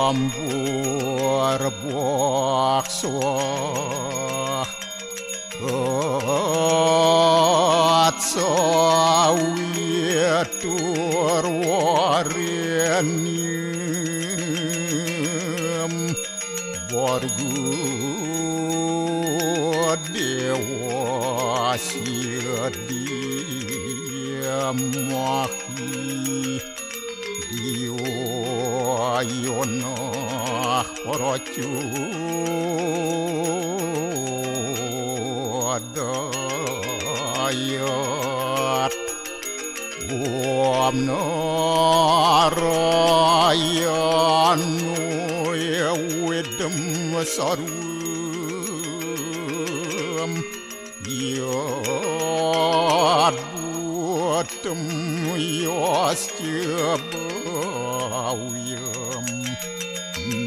Om burbakso atsawitur warenyem borgu dewa sidiamahi diwayona paracu dayat Om narayanu yawidam sarum yad buatam yastyabawiyam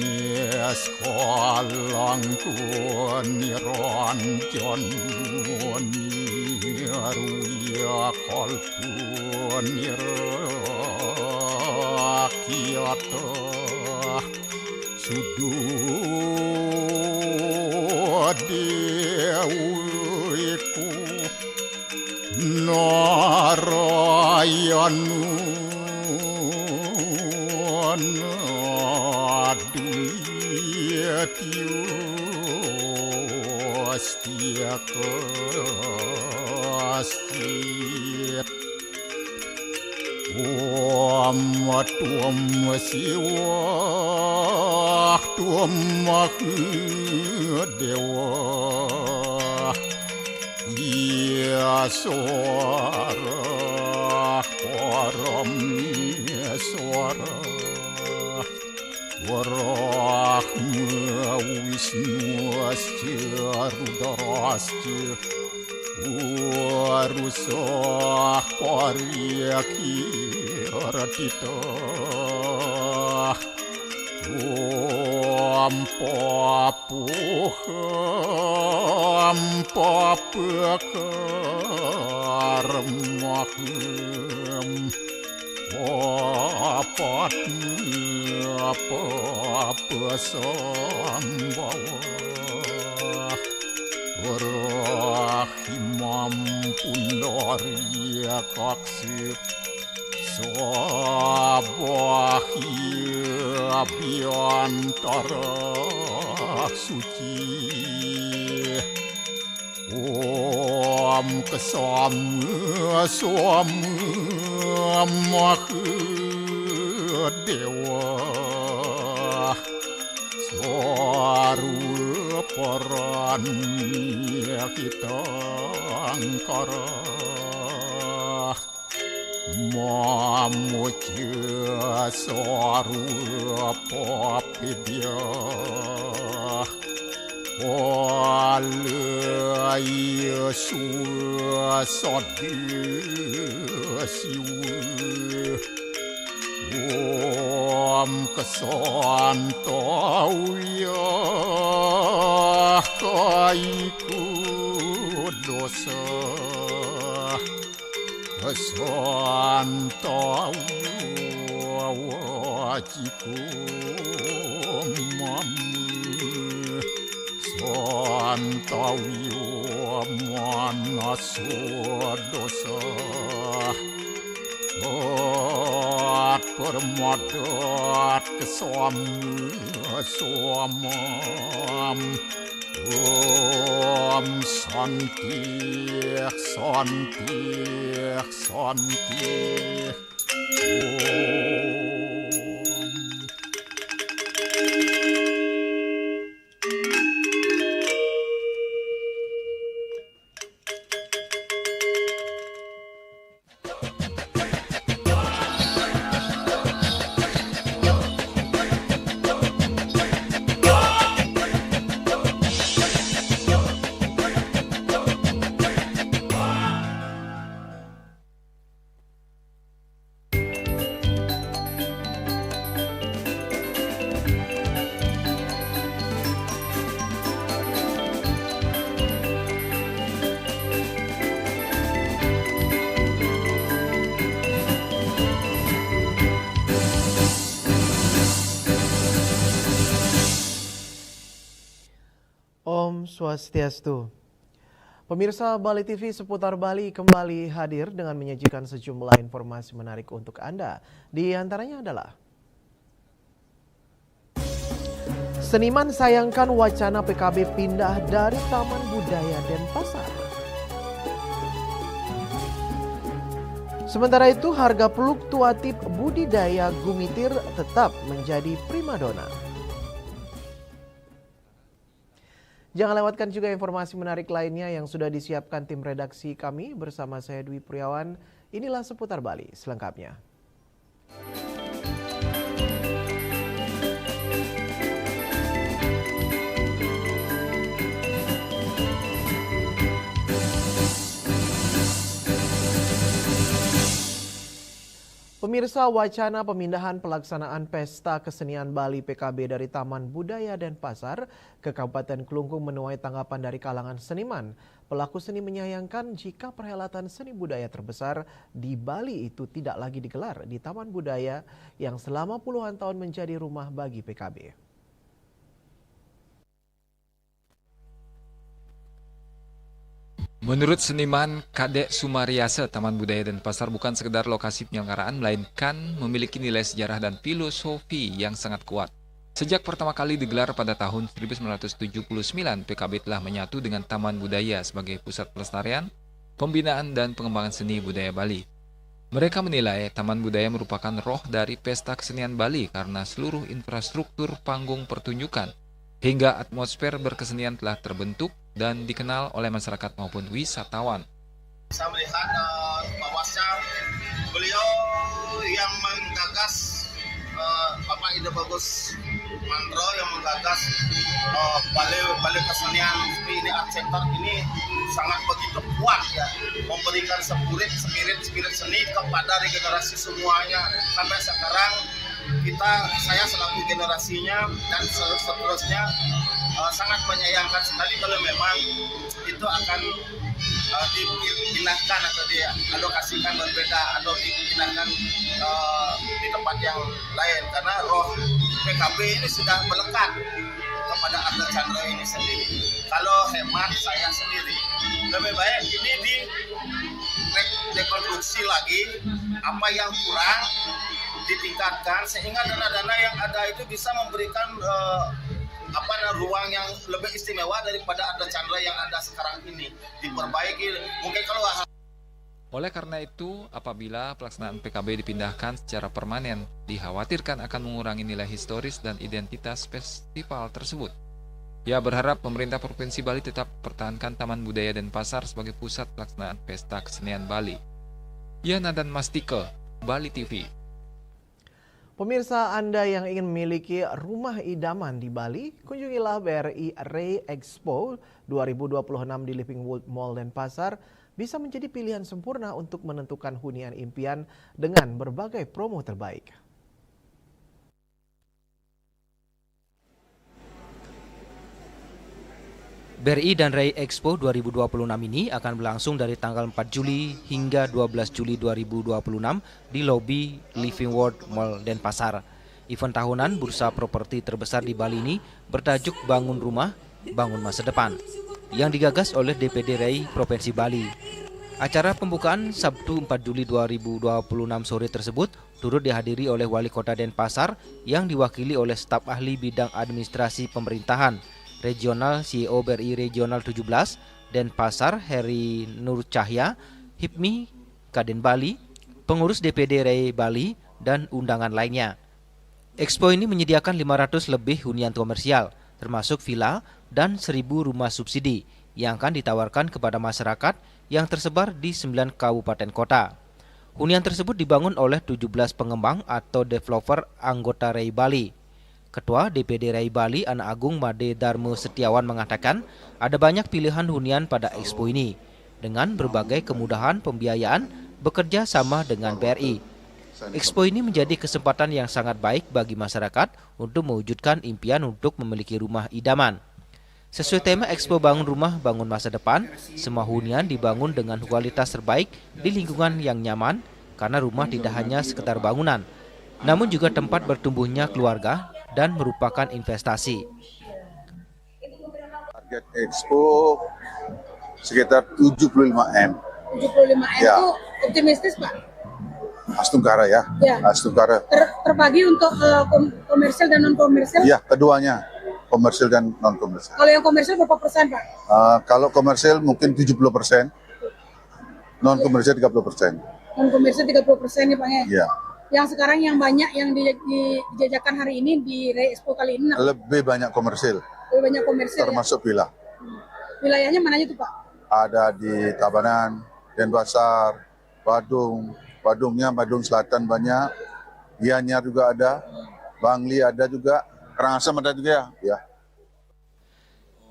niaskalanku niranjan niruya kalku nirakyata sududewiku narayanu naduyatyu astyakastit Om tuam siwa tuam dewa ya suara param suara warahma wisnu asya rudrasya warusah paryaki ratita Om papukarmahem papasambhawa Rahimam pundarya kaksir Sabahya abhyantara suci Om kesama dewa Swaru paranya kita angkara Mamuja swaru papidya Walaya suasadya siwa Om kesantauya kaiku dosa kesantauya wajiku mamu santauya manaswa dosa permodat kesamam Om santi Swastiastu. Pemirsa Bali TV seputar Bali kembali hadir dengan menyajikan sejumlah informasi menarik untuk Anda. Di antaranya adalah seniman sayangkan wacana PKB pindah dari Taman Budaya Denpasar. Sementara itu harga fluktuatif budidaya gumitir tetap menjadi primadona. Jangan lewatkan juga informasi menarik lainnya yang sudah disiapkan tim redaksi kami bersama saya Dwi Priawan. Inilah seputar Bali selengkapnya. Pemirsa, wacana pemindahan pelaksanaan Pesta Kesenian Bali PKB dari Taman Budaya Denpasar ke Kabupaten Kelungkung menuai tanggapan dari kalangan seniman. Pelaku seni menyayangkan jika perhelatan seni budaya terbesar di Bali itu tidak lagi digelar di Taman Budaya yang selama puluhan tahun menjadi rumah bagi PKB. Menurut seniman Kadek Sumariase, Taman Budaya Denpasar bukan sekedar lokasi penyelenggaraan, melainkan memiliki nilai sejarah dan filosofi yang sangat kuat. Sejak pertama kali digelar pada tahun 1979, PKB telah menyatu dengan Taman Budaya sebagai pusat pelestarian, pembinaan, dan pengembangan seni budaya Bali. Mereka menilai Taman Budaya merupakan roh dari pesta kesenian Bali karena seluruh infrastruktur panggung pertunjukan hingga atmosfer berkesenian telah terbentuk dan dikenal oleh masyarakat maupun wisatawan. Saya melihat bahwasanya beliau yang menggagas Bapak Ide Bagus Mandro yang menggagas balai kesenian seperti ini, art center ini sangat begitu kuat ya, memberikan spirit seni kepada regenerasi semuanya. Sampai sekarang saya selaku generasinya dan seterusnya sangat menyayangkan sekali kalau memang itu akan dipindahkan atau dialokasikan berbeda atau dipindahkan di tempat yang lain, karena roh PKB ini sudah melekat kepada Arda Chandra ini sendiri. Kalau hemat saya sendiri, lebih baik ini direkonstruksi lagi, apa yang kurang ditingkatkan sehingga dana-dana yang ada itu bisa memberikan ruang yang lebih istimewa daripada Arda Chandra yang ada sekarang ini, diperbaiki mungkin kalau. Oleh karena itu, apabila pelaksanaan PKB dipindahkan secara permanen, dikhawatirkan akan mengurangi nilai historis dan identitas festival tersebut. Ia berharap pemerintah Provinsi Bali tetap pertahankan Taman Budaya Denpasar sebagai pusat pelaksanaan Pesta Kesenian Bali. Yana dan Mastike, Bali TV. Pemirsa, Anda yang ingin memiliki rumah idaman di Bali, kunjungilah BRI Ray Expo 2026 di Living World Mall Denpasar. Bisa menjadi pilihan sempurna untuk menentukan hunian impian dengan berbagai promo terbaik. BRI dan Ray Expo 2026 ini akan berlangsung dari tanggal 4 Juli hingga 12 Juli 2026 di lobi Living World Mall Denpasar. Event tahunan bursa properti terbesar di Bali ini bertajuk Bangun Rumah, Bangun Masa Depan, yang digagas oleh DPD Ray Provinsi Bali. Acara pembukaan Sabtu 4 Juli 2026 sore tersebut turut dihadiri oleh Wali Kota Denpasar yang diwakili oleh staf ahli bidang administrasi pemerintahan, Regional CEO BRI Regional 17, Denpasar Heri Nur Cahya, HIPMI Kaden Bali, pengurus DPD Ray Bali, dan undangan lainnya. Expo ini menyediakan 500 lebih hunian komersial, termasuk villa dan 1.000 rumah subsidi yang akan ditawarkan kepada masyarakat yang tersebar di 9 kabupaten kota. Hunian tersebut dibangun oleh 17 pengembang atau developer anggota Ray Bali. Ketua DPD Ray Bali, Anak Agung Made Darmo Setiawan mengatakan ada banyak pilihan hunian pada Expo ini dengan berbagai kemudahan pembiayaan bekerja sama dengan BRI. Expo ini menjadi kesempatan yang sangat baik bagi masyarakat untuk mewujudkan impian untuk memiliki rumah idaman. Sesuai tema Expo Bangun Rumah, Bangun Masa Depan, semua hunian dibangun dengan kualitas terbaik di lingkungan yang nyaman karena rumah tidak hanya sekedar bangunan, namun juga tempat bertumbuhnya keluarga dan merupakan investasi. Target Expo sekitar 75M. 75M Ya. itu optimistis Pak? Astungkara ya. Ya. Astungkara. Terbagi untuk komersial dan non komersial? Ya, keduanya. Komersial dan non komersial. Kalau yang komersial berapa persen Pak? Kalau komersial mungkin 70%, non komersial 30%. Non komersial 30% nih Pak ya? Ya. Yang sekarang yang banyak yang dijajakan hari ini di Ray Expo kali ini Lebih banyak komersial, lebih banyak komersial termasuk villa. Wilayahnya mana aja tuh Pak? Ada di Tabanan, Denpasar, Badung. Badungnya Badung Selatan banyak, Gianyar juga ada, Bangli ada juga, Karangasem ada juga ya.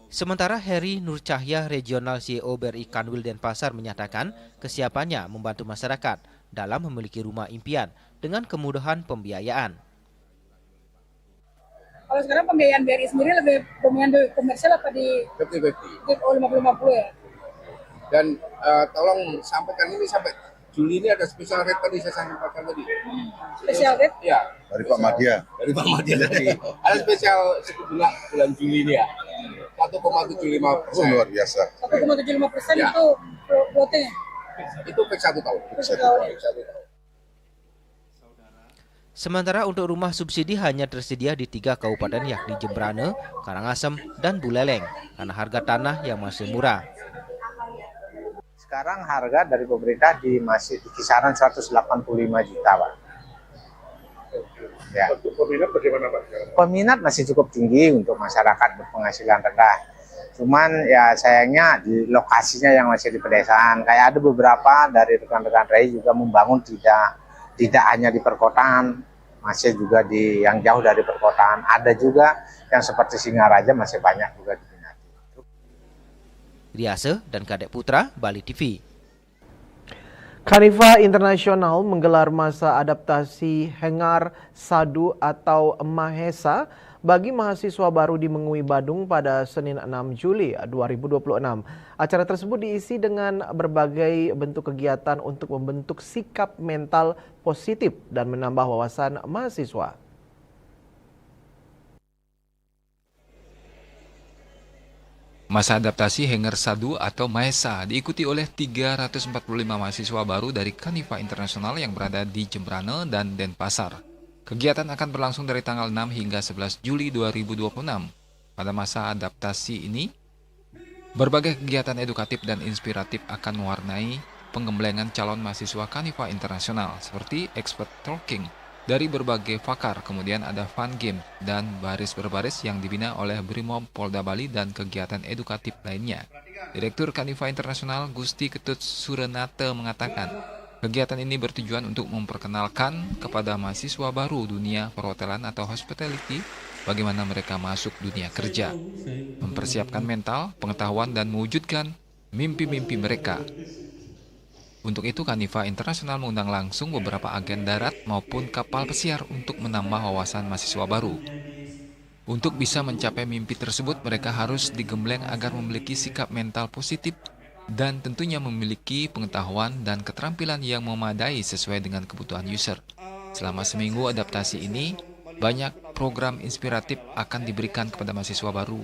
Sementara Heri Nur Cahya, Regional CEO BRI Kanwil Denpasar menyatakan kesiapannya membantu masyarakat dalam memiliki rumah impian dengan kemudahan pembiayaan. Kalau sekarang pembiayaan BRI sendiri lebih dominan di komersial apa di 50-50. 50-50 ya? Dan tolong sampaikan ini sampai Juli ini ada special rate tadi saya sampaikan tadi. Spesial rate? Ya. Dari Pak Madya. Dari Pak Madya tadi. Ada spesial suku bunga bulan Juli ini ya. 1,75%. Oh, luar biasa. 1,75% Ya. itu floating ya? Itu per 1 tahun. Per 1 tahun. Sementara untuk rumah subsidi hanya tersedia di 3 kabupaten yakni Jembrane, Karangasem, dan Buleleng karena harga tanah yang masih murah. Sekarang harga dari pemerintah masih di kisaran 185 juta, Pak. Ya. Untuk peminat bagaimana Pak? Peminat masih cukup tinggi untuk masyarakat berpenghasilan rendah. Cuman ya sayangnya di lokasinya yang masih di pedesaan. Kayak ada beberapa dari rekan-rekan RAI juga membangun tidak hanya di perkotaan, masih juga di yang jauh dari perkotaan. Ada juga yang seperti Singaraja masih banyak juga diminati. Riase dan Kadek Putra, Bali TV. Kanifa Internasional menggelar masa adaptasi Hengar Sadu atau Mahesa bagi mahasiswa baru di Mengui Badung pada Senin 6 Juli 2026. Acara tersebut diisi dengan berbagai bentuk kegiatan untuk membentuk sikap mental positif dan menambah wawasan mahasiswa. Masa adaptasi Hengar Sadu atau Mahesa diikuti oleh 345 mahasiswa baru dari Kanifa Internasional yang berada di Jembrane dan Denpasar. Kegiatan akan berlangsung dari tanggal 6 hingga 11 Juli 2026. Pada masa adaptasi ini, berbagai kegiatan edukatif dan inspiratif akan mewarnai penggemblengan calon mahasiswa Kanifa Internasional seperti expert talking dari berbagai pakar, kemudian ada fun game dan baris berbaris yang dibina oleh Brimob Polda Bali dan kegiatan edukatif lainnya. Direktur Kanifa Internasional Gusti Ketut Surenate mengatakan, kegiatan ini bertujuan untuk memperkenalkan kepada mahasiswa baru dunia perhotelan atau hospitality bagaimana mereka masuk dunia kerja, mempersiapkan mental, pengetahuan dan mewujudkan mimpi-mimpi mereka. Untuk itu, Kanifa Internasional mengundang langsung beberapa agen darat maupun kapal pesiar untuk menambah wawasan mahasiswa baru. Untuk bisa mencapai mimpi tersebut, mereka harus digembleng agar memiliki sikap mental positif dan tentunya memiliki pengetahuan dan keterampilan yang memadai sesuai dengan kebutuhan user. Selama seminggu adaptasi ini, banyak program inspiratif akan diberikan kepada mahasiswa baru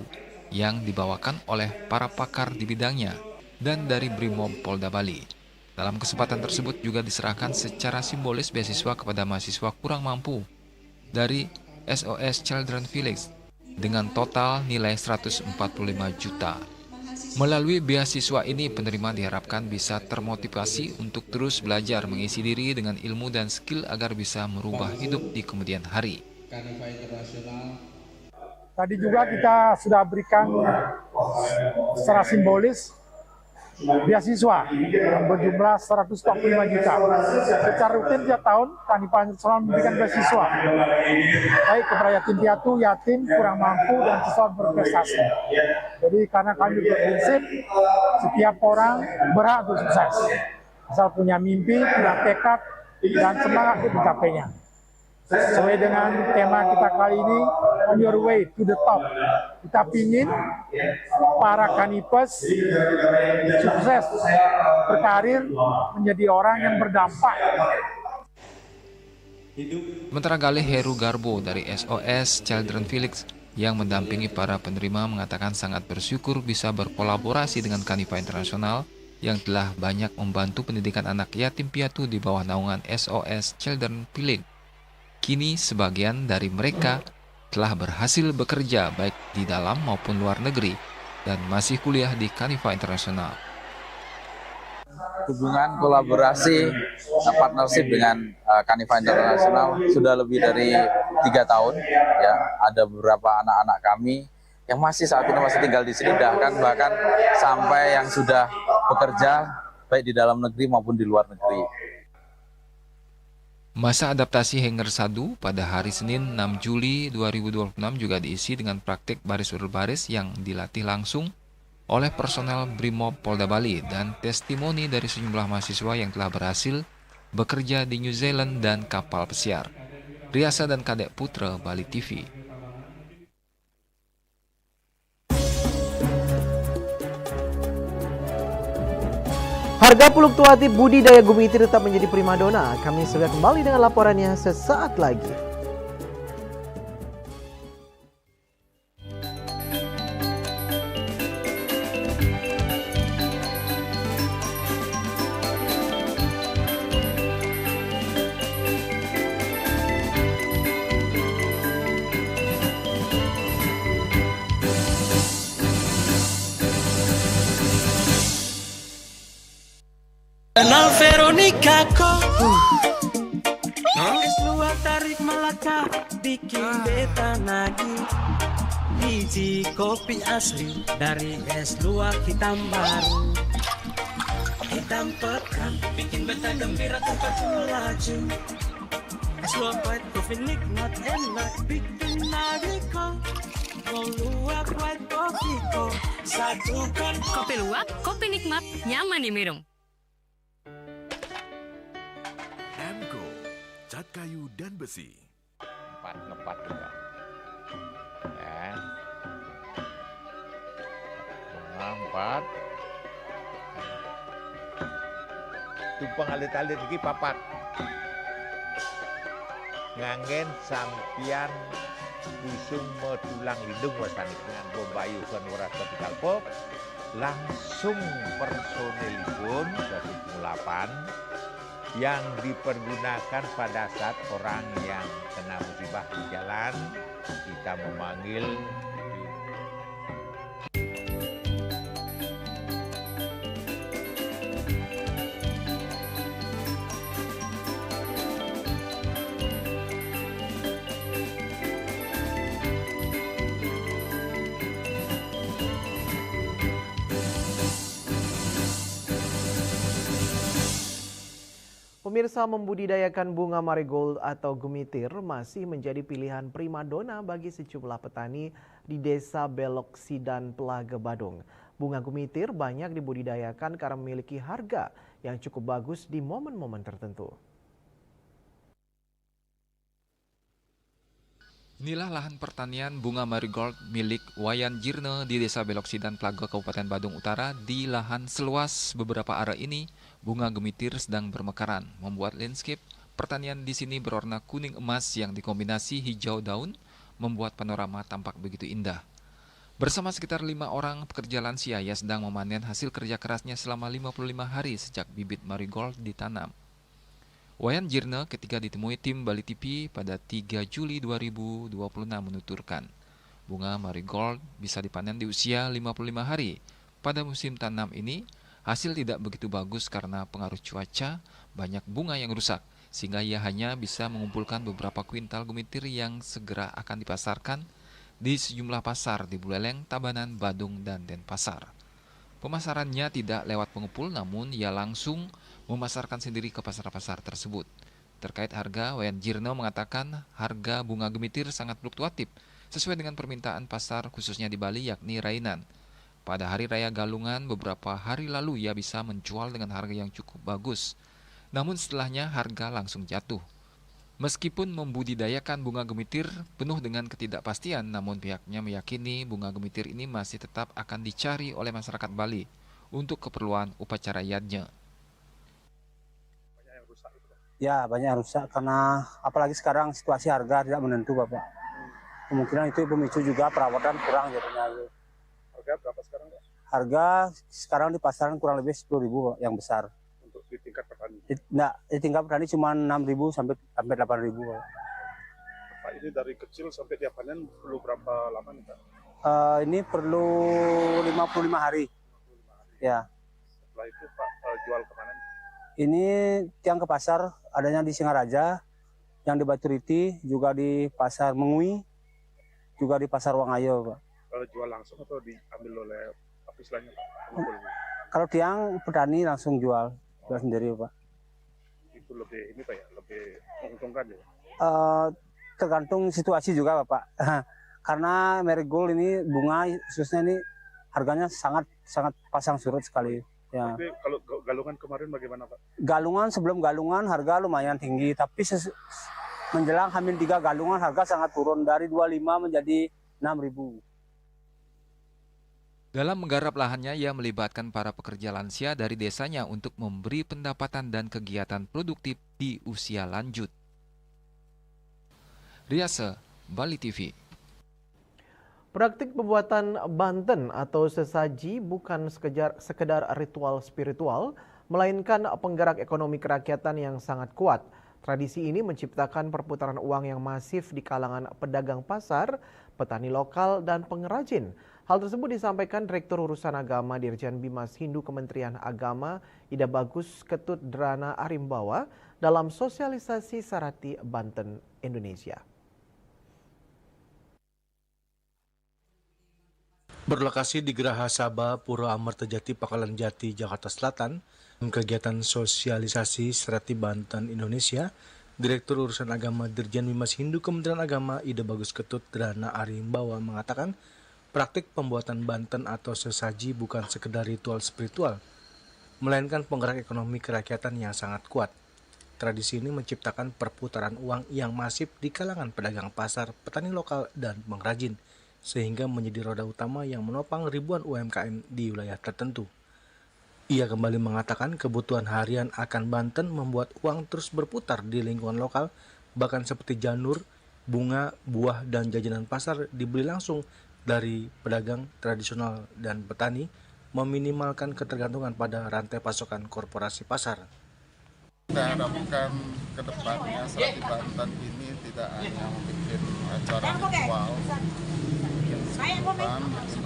yang dibawakan oleh para pakar di bidangnya dan dari Brimob Polda Bali. Dalam kesempatan tersebut juga diserahkan secara simbolis beasiswa kepada mahasiswa kurang mampu dari SOS Children Village dengan total nilai 145 juta. Melalui beasiswa ini, penerima diharapkan bisa termotivasi untuk terus belajar mengisi diri dengan ilmu dan skill agar bisa merubah hidup di kemudian hari. Tadi juga kita sudah berikan secara simbolis beasiswa yang berjumlah 145 juta. Secara rutin tiap tahun Kanifa Internasional memberikan beasiswa baik kepada yatim piatu, yatim, kurang mampu, dan siswa berprestasi. Jadi karena kami berprinsip setiap orang berhak untuk sukses, asal punya mimpi, punya tekad, dan semangat untuk mencapainya. Sesuai dengan tema kita kali ini, on your way to the top. Kita ingin para kanipes sukses berkarir menjadi orang yang berdampak. Sementara Galih Heru Garbo dari SOS Children Village yang mendampingi para penerima mengatakan sangat bersyukur bisa berkolaborasi dengan Kanifa Internasional yang telah banyak membantu pendidikan anak yatim piatu di bawah naungan SOS Children Village. Kini sebagian dari mereka telah berhasil bekerja baik di dalam maupun luar negeri dan masih kuliah di Kanifa Internasional. Hubungan kolaborasi partnership dengan Kanifa Internasional sudah lebih dari 3 tahun. Ya, ada beberapa anak-anak kami yang saat ini masih tinggal di sini, bahkan sampai yang sudah bekerja baik di dalam negeri maupun di luar negeri. Masa adaptasi Hanger Sadu pada hari Senin 6 Juli 2026 juga diisi dengan praktik baris berbaris yang dilatih langsung oleh personel Brimob Polda Bali dan testimoni dari sejumlah mahasiswa yang telah berhasil bekerja di New Zealand dan kapal pesiar. Riasa dan Kadek Putra, Bali TV. Harga fluktuatif budidaya gumitir tetap menjadi primadona. Kami sudah kembali dengan laporannya sesaat lagi. Kenal Veronica kok es luar tarik Melaka bikin beta nagih. Biji kopi asli dari es luar hitam baru, hitam pekat bikin beta gembira tanpa laju. Es luar white coffee nikmat enak bikin nagih kok. Mau luwak white coffee kok satukan. Kopi luwak, kopi nikmat, nyaman diminum. Cat kayu dan besi. Ngepat juga. Ya. Bunga 4. Tumpang alit-alit lagi papat. Ngangen sampian busung metulang lindung wasani dengan bombayu kan warasa kalpo. Langsung personelipun 108 yang dipergunakan pada saat orang yang kena musibah di jalan, kita memanggil Pemirsa, membudidayakan bunga marigold atau gumitir masih menjadi pilihan primadona bagi sejumlah petani di Desa Belok Sidan, Pelaga, Badung. Bunga gumitir banyak dibudidayakan karena memiliki harga yang cukup bagus di momen-momen tertentu. Inilah lahan pertanian bunga marigold milik Wayan Jirne di Desa Belok Sidan, Pelaga, Kabupaten Badung Utara. Di lahan seluas beberapa area ini, bunga gumitir sedang bermekaran, membuat landscape pertanian di sini berwarna kuning emas yang dikombinasi hijau daun, membuat panorama tampak begitu indah. Bersama sekitar 5 orang pekerja lansia, ia sedang memanen hasil kerja kerasnya selama 55 hari sejak bibit marigold ditanam. Wayan Jirne ketika ditemui tim Bali TV pada 3 Juli 2026 menuturkan, bunga marigold bisa dipanen di usia 55 hari. Pada musim tanam ini, hasil tidak begitu bagus karena pengaruh cuaca, banyak bunga yang rusak, sehingga ia hanya bisa mengumpulkan beberapa kuintal gumitir yang segera akan dipasarkan di sejumlah pasar di Buleleng, Tabanan, Badung, dan Denpasar. Pemasarannya tidak lewat pengepul, namun ia langsung memasarkan sendiri ke pasar-pasar tersebut. Terkait harga, Wayan Jirne mengatakan harga bunga gumitir sangat fluktuatif sesuai dengan permintaan pasar khususnya di Bali yakni rainan. Pada Hari Raya Galungan beberapa hari lalu ia bisa menjual dengan harga yang cukup bagus. Namun setelahnya harga langsung jatuh. Meskipun membudidayakan bunga gumitir penuh dengan ketidakpastian, namun pihaknya meyakini bunga gumitir ini masih tetap akan dicari oleh masyarakat Bali untuk keperluan upacara yadnya. Ya, banyak yang rusak karena apalagi sekarang situasi harga tidak menentu, Bapak. kemungkinan itu pemicu juga perawatan kurang jadinya. Harga berapa sekarang, Pak? Harga sekarang di pasaran kurang lebih 10.000 yang besar. Untuk di tingkat petani? Di tingkat petani cuma 6.000 sampai 8.000. Pak, ini dari kecil sampai dia panen perlu berapa lama nih, Pak? Ini perlu 55 hari. Ya. Setelah itu Pak jual kemana? Ini tiang ke pasar, adanya di Singaraja, yang di Batu Riti, juga di Pasar Mengui, juga di Pasar Wangayo, Pak. Kalau jual langsung atau diambil oleh istilahnya, Pak? Kalau tiang petani langsung jual sendiri, Pak. Itu lebih ini Pak ya, lebih menguntungkan ya? Tergantung situasi juga, Pak. Karena marigold ini bunga khususnya ini harganya sangat pasang surut sekali. Ya. Tapi kalau galungan kemarin bagaimana, Pak? Galungan, sebelum galungan harga lumayan tinggi, tapi menjelang H-3 galungan harga sangat turun dari 25 menjadi 6.000. Dalam menggarap lahannya, ia melibatkan para pekerja lansia dari desanya untuk memberi pendapatan dan kegiatan produktif di usia lanjut. Riase, Bali TV. Praktik pembuatan banten atau sesaji bukan sekedar ritual spiritual, melainkan penggerak ekonomi kerakyatan yang sangat kuat. Tradisi ini menciptakan perputaran uang yang masif di kalangan pedagang pasar, petani lokal, dan pengrajin. Hal tersebut disampaikan Direktur Urusan Agama Dirjen Bimas Hindu Kementerian Agama Ida Bagus Ketut Drana Arimbawa dalam sosialisasi Sarati Banten, Indonesia. Berlokasi di Geraha Sabha Pura Amartajati, Pakalan Jati, Jakarta Selatan, kegiatan sosialisasi Sarati Banten, Indonesia, Direktur Urusan Agama Dirjen Bimas Hindu Kementerian Agama Ida Bagus Ketut Drana Arimbawa mengatakan, praktik pembuatan banten atau sesaji bukan sekedar ritual spiritual, melainkan penggerak ekonomi kerakyatan yang sangat kuat. Tradisi ini menciptakan perputaran uang yang masif di kalangan pedagang pasar, petani lokal, dan pengrajin, sehingga menjadi roda utama yang menopang ribuan UMKM di wilayah tertentu. Ia kembali mengatakan kebutuhan harian akan banten membuat uang terus berputar di lingkungan lokal, bahkan seperti janur, bunga, buah, dan jajanan pasar dibeli langsung dari pedagang tradisional dan petani, meminimalkan ketergantungan pada rantai pasokan korporasi pasar. Kita harapkan ke depannya Sarati Banten ini tidak hanya membuat acara ritual,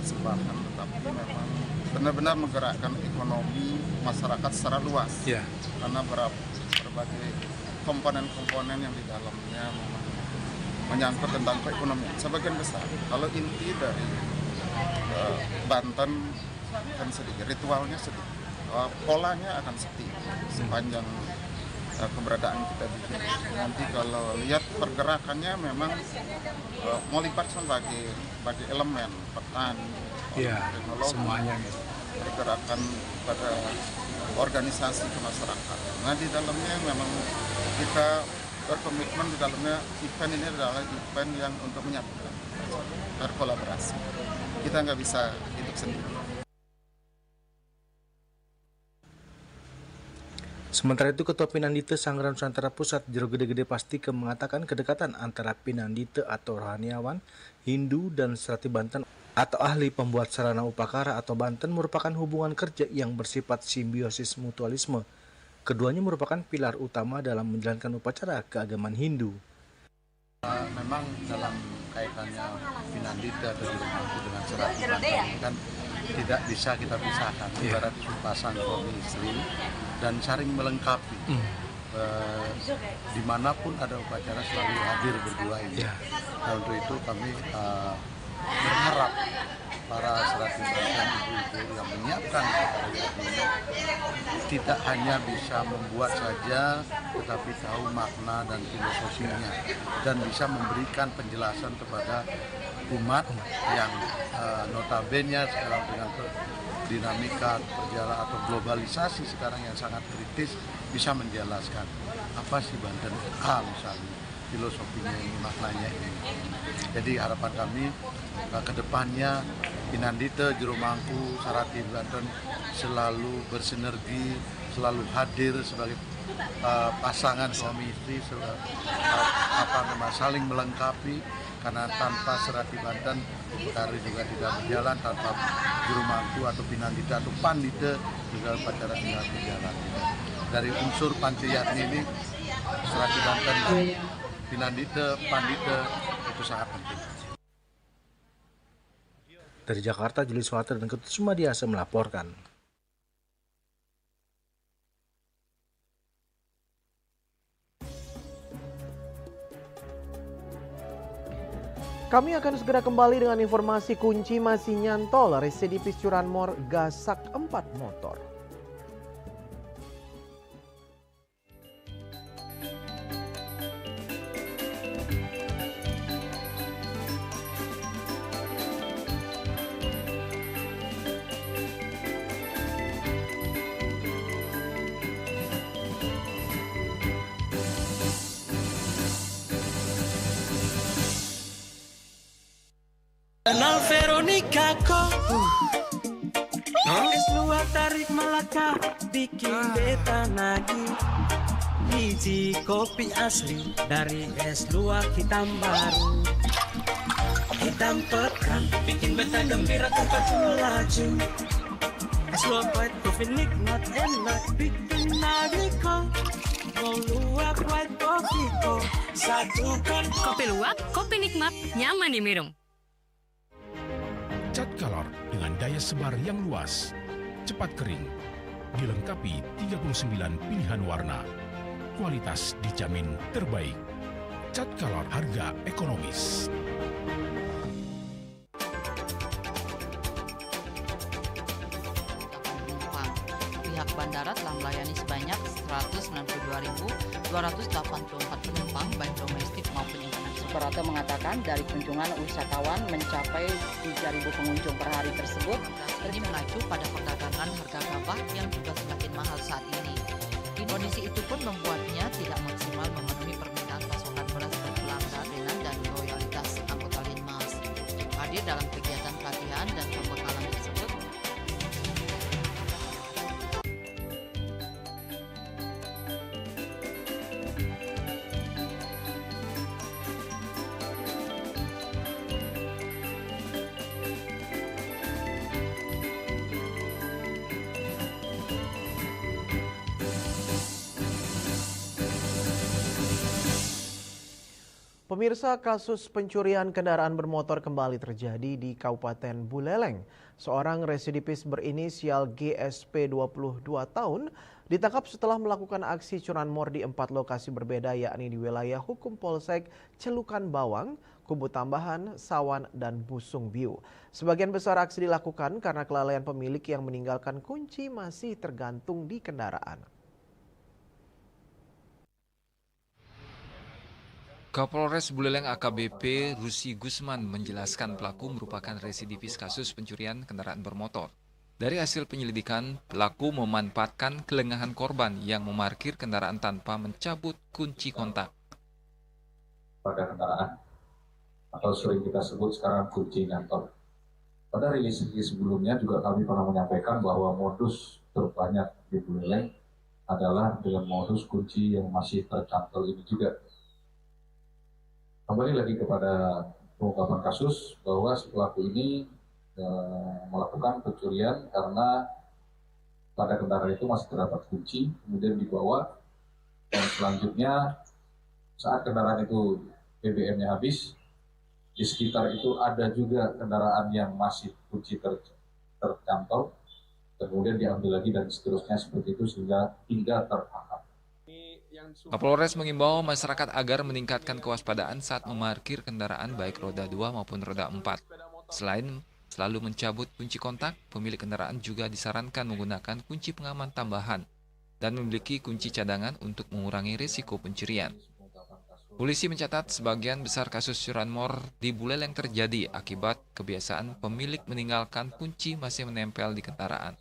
persembahan, tetapi memang benar-benar menggerakkan ekonomi masyarakat secara luas. Yeah. Karena berbagai komponen-komponen yang di dalamnya memang menyangkut tentang keekonomian sebagian besar. Kalau inti dari Banten kan sedikit, ritualnya sedikit, polanya akan sedikit sepanjang keberadaan kita di sini. Nanti kalau lihat pergerakannya memang melibatkan bagi elemen petani, teknologi, semuanya pergerakan pada organisasi kemasyarakatan. Nah di dalamnya memang kita berkomitmen di dalamnya event ini adalah event yang untuk menyatukan, berkolaborasi. Kita nggak bisa hidup sendiri. Sementara itu, Ketua Pinandite Sanggeran Nusantara Pusat Jero Gede-Gede Pastike mengatakan kedekatan antara Pinandite atau rohaniawan, Hindu, dan Sarati Banten atau ahli pembuat sarana upakara atau Banten merupakan hubungan kerja yang bersifat simbiosis mutualisme. Keduanya merupakan pilar utama dalam menjalankan upacara keagamaan Hindu. Memang dalam kaitannya Pinandite atau Jurumangku dengan Sarati Banten kan tidak bisa kita pisahkan, ibarat sepasang suami istri dan saling melengkapi. Dimanapun ada upacara selalu hadir berdua ini. Nah, untuk itu kami berharap para Sarati Banten ibu-ibu yang menyiapkan ini tidak hanya bisa membuat saja, tetapi tahu makna dan filosofinya dan bisa memberikan penjelasan kepada umat yang notabene sekarang dengan dinamika perjalanan atau globalisasi sekarang yang sangat kritis bisa menjelaskan apa sih Banten misalnya filosofinya ini, maknanya ini. Jadi harapan kami ke depannya Pinandite, Jurumangku, Sarati Banten selalu bersinergi, selalu hadir sebagai pasangan suami istri saling melengkapi, karena tanpa Serati Banten Utari juga tidak berjalan, tanpa Juru Mangku atau Pinandita atau Pandita juga upacara tidak berjalan. Dari unsur Pancayatni ini Serati Banten, Pinandita, Pandita itu sangat penting. Dari Jakarta, Juli Swata dan Ketut Sumadiasa melaporkan. Kami akan segera kembali dengan informasi kunci masih nyantol. Residivis curanmor gasak 4 motor. Kenal Veronica kok es luar tarik Melaka bikin beta nagih. Biji kopi asli dari es luar hitam baru, hitam pekat bikin beta gembira tempat melaju. Es luar white coffee nikmat enak bikin nagih kok. Mau luwak white coffee kok satukan. Kopi luwak, kopi nikmat, nyaman diminum. Cat Color dengan daya sebar yang luas, cepat kering, dilengkapi 39 pilihan warna. Kualitas dijamin terbaik. Cat Color, harga ekonomis. Pihak bandara telah melayani sebanyak 192.284 penumpang baik domestik maupun internasional. Operator mengatakan dari kunjungan wisatawan mencapai 3.000 pengunjung per hari tersebut. Ini mengacu pada perdagangan harga gabah yang juga semakin mahal saat ini. Kondisi itu pun membuatnya tidak maksimal memenuhi permintaan pasokan beras dan pelanggan dan loyalitas anggota Linmas. Hadir dalam kegiatan pelatihan dan pembekalan tersebut, Pemirsa, kasus pencurian kendaraan bermotor kembali terjadi di Kabupaten Buleleng. Seorang residivis berinisial GSP 22 tahun ditangkap setelah melakukan aksi curanmor di 4 lokasi berbeda, yakni di wilayah hukum Polsek Celukan Bawang, Kubu Tambahan, Sawan, dan Busung Biu. Sebagian besar aksi dilakukan karena kelalaian pemilik yang meninggalkan kunci masih tergantung di kendaraan. Kapolres Buleleng AKBP Rusi Gusman menjelaskan pelaku merupakan residivis kasus pencurian kendaraan bermotor. Dari hasil penyelidikan, pelaku memanfaatkan kelengahan korban yang memarkir kendaraan tanpa mencabut kunci kontak. Pada kendaraan, atau sering kita sebut sekarang kunci nyantol. Pada rilis sebelumnya juga kami pernah menyampaikan bahwa modus terbanyak di Buleleng adalah dengan modus kunci yang masih tercantol ini juga. Kembali lagi kepada pengungkapan kasus bahwa si pelaku ini melakukan pencurian karena pada kendaraan itu masih terdapat kunci, kemudian dibawa, dan selanjutnya saat kendaraan itu BBM-nya habis, di sekitar itu ada juga kendaraan yang masih kunci tercantol, kemudian diambil lagi dan seterusnya seperti itu sehingga hingga tertangkap. Kapolres mengimbau masyarakat agar meningkatkan kewaspadaan saat memarkir kendaraan baik roda 2 maupun roda 4. Selain selalu mencabut kunci kontak, pemilik kendaraan juga disarankan menggunakan kunci pengaman tambahan dan memiliki kunci cadangan untuk mengurangi risiko pencurian. Polisi mencatat sebagian besar kasus curanmor di Buleleng terjadi akibat kebiasaan pemilik meninggalkan kunci masih menempel di kendaraan,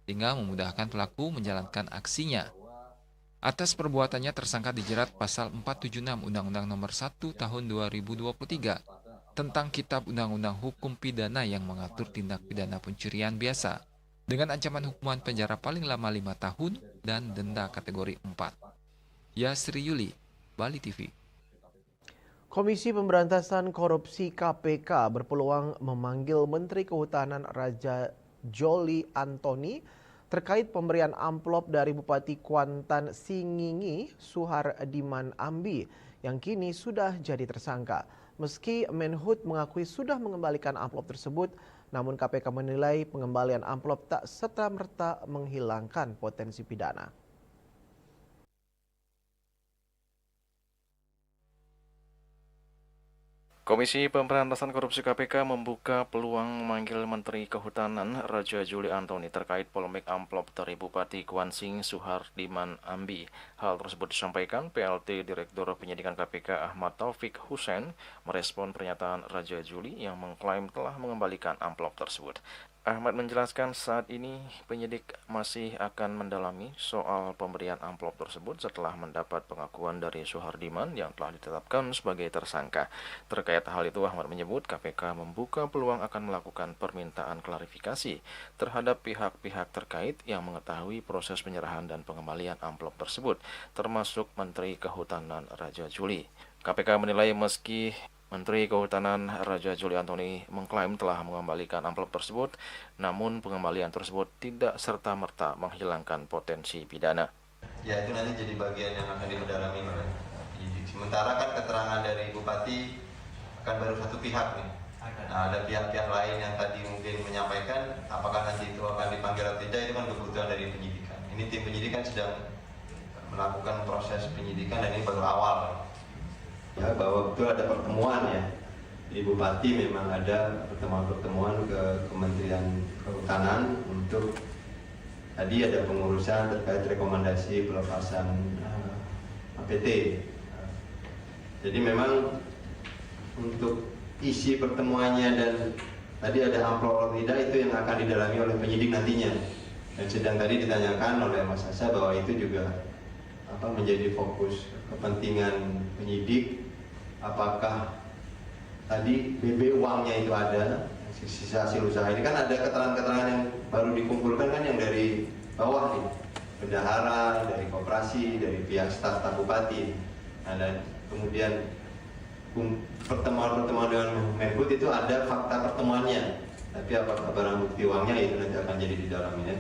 sehingga memudahkan pelaku menjalankan aksinya. Atas perbuatannya tersangka dijerat pasal 476 Undang-Undang Nomor 1 Tahun 2023 tentang Kitab Undang-Undang Hukum Pidana yang mengatur tindak pidana pencurian biasa dengan ancaman hukuman penjara paling lama 5 tahun dan denda kategori 4. Yasri Yuli, Bali TV. Komisi Pemberantasan Korupsi KPK berpeluang memanggil Menteri Kehutanan Raja Joli Antoni terkait pemberian amplop dari Bupati Kuantan Singingi Suhardiman Ambi yang kini sudah jadi tersangka. Meski Menhub mengakui sudah mengembalikan amplop tersebut, namun KPK menilai pengembalian amplop tak serta-merta menghilangkan potensi pidana. Komisi Pemberantasan Korupsi KPK membuka peluang memanggil Menteri Kehutanan Raja Juli Antoni terkait polemik amplop dari Bupati Kuansing Suhardiman Ambi. Hal tersebut disampaikan PLT Direktur Penyidikan KPK Ahmad Taufik Hussein merespon pernyataan Raja Juli yang mengklaim telah mengembalikan amplop tersebut. Ahmad menjelaskan saat ini penyidik masih akan mendalami soal pemberian amplop tersebut setelah mendapat pengakuan dari Suhardiman yang telah ditetapkan sebagai tersangka. Terkait hal itu, Ahmad menyebut KPK membuka peluang akan melakukan permintaan klarifikasi terhadap pihak-pihak terkait yang mengetahui proses penyerahan dan pengembalian amplop tersebut, termasuk Menteri Kehutanan Raja Juli. KPK menilai meski Menteri Kehutanan Raja Juli Antoni mengklaim telah mengembalikan amplop tersebut, namun pengembalian tersebut tidak serta-merta menghilangkan potensi pidana. Ya, itu nanti jadi bagian yang akan didalami oleh penyidik. Sementara kan keterangan dari Bupati akan baru satu pihak nih. Nah, ada pihak-pihak lain yang tadi mungkin menyampaikan apakah nanti itu akan dipanggil atau tidak, itu kan kebutuhan dari penyidikan. Ini tim penyidikan sedang melakukan proses penyidikan dan ini baru awal. Ya, bahwa betul ada pertemuan ya di Bupati, memang ada pertemuan-pertemuan ke Kementerian Kehutanan untuk tadi ada pengurusan terkait rekomendasi pelepasan APT. Jadi memang untuk isi pertemuannya dan tadi ada amplop atau tidak itu yang akan didalami oleh penyidik nantinya. Dan sedang tadi ditanyakan oleh Mas Asa bahwa itu juga menjadi fokus kepentingan penyidik, apakah tadi BB uangnya itu ada, sisa hasil usaha ini kan ada keterangan-keterangan yang baru dikumpulkan kan yang dari bawah nih, bendahara, dari koperasi, dari pihak staf bupati. Nah, dan kemudian pertemuan-pertemuan dengan Menhub itu ada fakta pertemuannya, tapi apakah barang bukti uangnya itu nanti akan jadi didalami ya.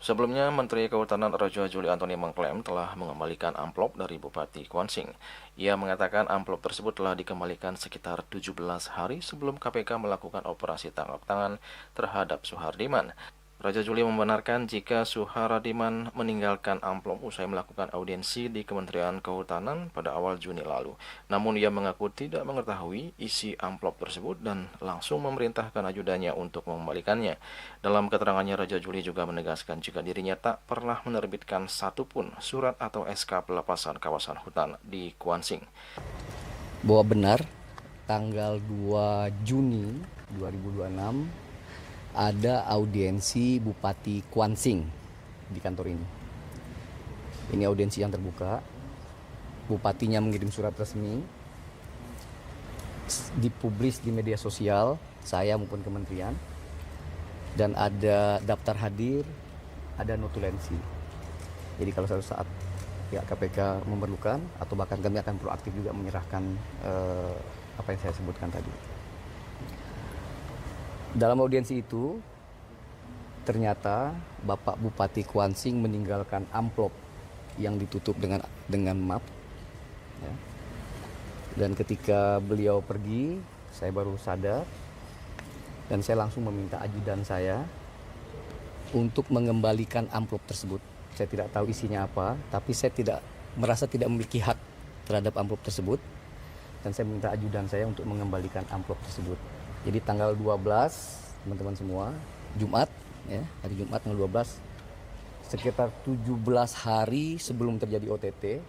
Sebelumnya, Menteri Kehutanan Raja Juli Antoni mengklaim telah mengembalikan amplop dari Bupati Kuansing. Ia mengatakan amplop tersebut telah dikembalikan sekitar 17 hari sebelum KPK melakukan operasi tangkap tangan terhadap Suhardiman. Raja Juli membenarkan jika Suhardiman meninggalkan amplop usai melakukan audiensi di Kementerian Kehutanan pada awal Juni lalu. Namun ia mengaku tidak mengetahui isi amplop tersebut dan langsung memerintahkan ajudannya untuk mengembalikannya. Dalam keterangannya, Raja Juli juga menegaskan jika dirinya tak pernah menerbitkan satupun surat atau SK pelepasan kawasan hutan di Kuansing. Bahwa benar tanggal 2 Juni 2026 ada audiensi Bupati Kuansing di kantor ini. Ini audiensi yang terbuka. Bupatinya mengirim surat resmi, dipublis di media sosial, saya maupun kementerian, dan ada daftar hadir, ada notulensi. Jadi kalau suatu saat pihak KPK memerlukan, atau bahkan kami akan proaktif juga menyerahkan apa yang saya sebutkan tadi. Dalam audiensi itu, ternyata Bapak Bupati Kuansing meninggalkan amplop yang ditutup dengan map. Ya. Dan ketika beliau pergi, saya baru sadar dan saya langsung meminta ajudan saya untuk mengembalikan amplop tersebut. Saya tidak tahu isinya apa, tapi saya merasa tidak memiliki hak terhadap amplop tersebut dan saya minta ajudan saya untuk mengembalikan amplop tersebut. Jadi tanggal 12, teman-teman semua, Jumat, ya, hari Jumat tanggal 12, sekitar 17 hari sebelum terjadi OTT,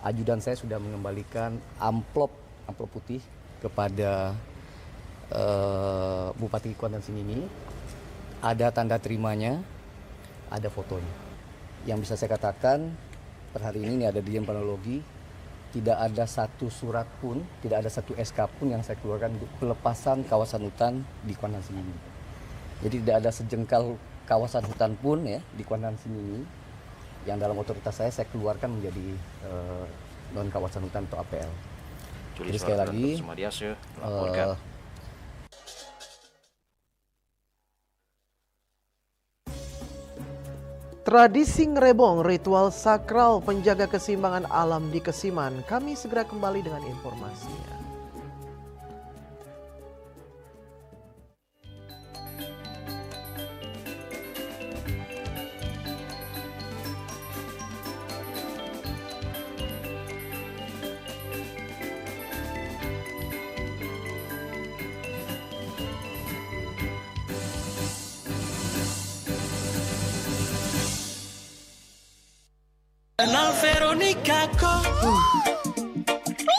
ajudan saya sudah mengembalikan amplop putih kepada Bupati Kuantan Singingi. Ada tanda terimanya, ada fotonya. Yang bisa saya katakan, per hari ini ada Dirjen Planologi, tidak ada satu surat pun, tidak ada satu SK pun yang saya keluarkan untuk pelepasan kawasan hutan di Kuantan Singingi. Jadi tidak ada sejengkal kawasan hutan pun ya di Kuantan Singingi yang dalam otoritas saya keluarkan menjadi non kawasan hutan atau APL. Jadi sekali lagi, tradisi ngerebong, ritual sakral penjaga keseimbangan alam di Kesiman. Kami segera kembali dengan informasinya. Kenal Veronica kok